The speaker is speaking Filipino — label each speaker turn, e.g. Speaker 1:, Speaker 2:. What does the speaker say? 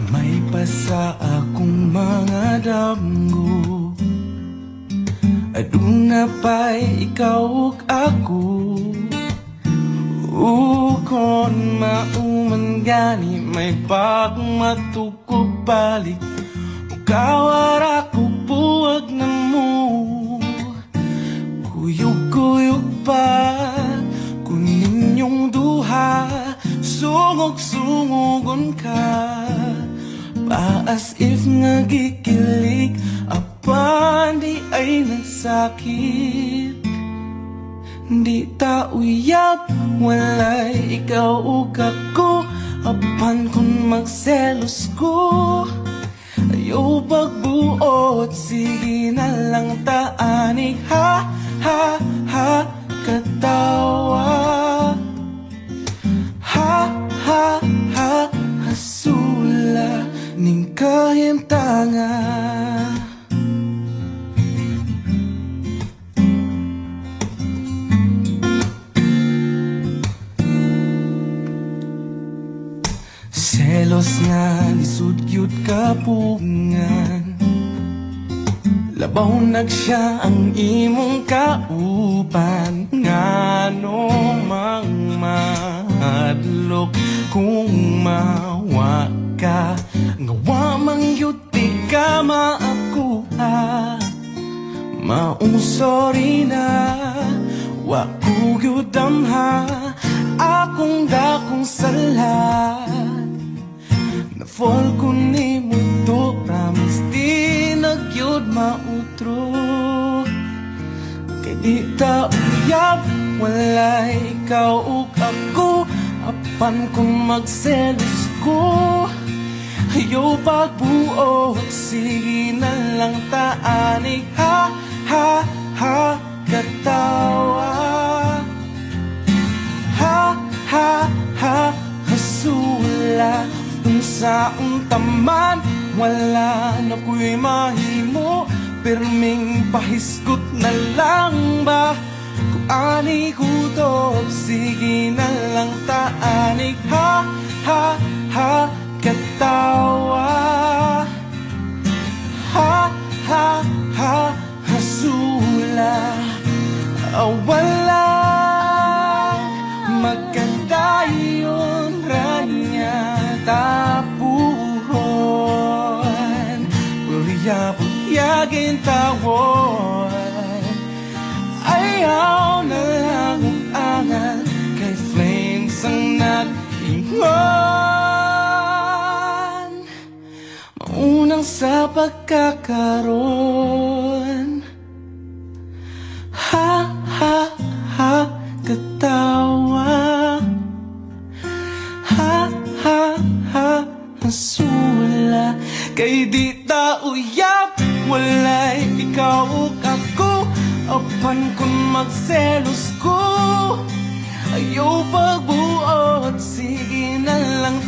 Speaker 1: May pasa akong mga damgo, aduna pa'y ikaw ug ako. Ukon mauman gani may pagmatukog balik, ukawara ko buwag na mo. Kuyog-kuyog pa kunin yung duha, sungog-sungogon ka pa as if nagikilig, apan di ay nagsakit. Di ta uyab, walay ikaw ug ako, apan kung magselos ko, ayaw pagbuot, sige na lang taanig. Ha, ha, ha, katawa. Ha, ha, ha, hasula ning kahimtanga. Selos nga lisud-gyud kapungan, labaw nagsiya ang imong kauban. Ngano mang mahadlok kung mawa ka, ngawa mang yuti ka maakuha. Maong sorry na wa ko gyud damha akong dakong sala. Na-fall ko ni mo to, promise di nagyod mautro. Kay di ta uyab, walay ikaw ug ako, apan kung magselos ko, ayaw pagbuot, sige na lang taanig. Ha, ha, ha, katawa. Ha, ha, ha, hasula unsaong taman, wala na ko'y mahimo, pirming pahisgot na lang ba? Kung ani hudog, sige na lang taanig. Ha, ha, ha, katawa. Ha, ha, ha, hasula. Wala magkadayon ranya tapuhon, purya-puryagin tawon. Ayaw na lang ang angal, kay flames ang nag-ingon. Maunang sa pagkakaroon. Ha, ha, ha, katawa. Ha, ha, ha, hasula. Kay di ta uyab, walay ikaw ug ako, apan kung magselos ko, ayaw pagbuot, sige na lang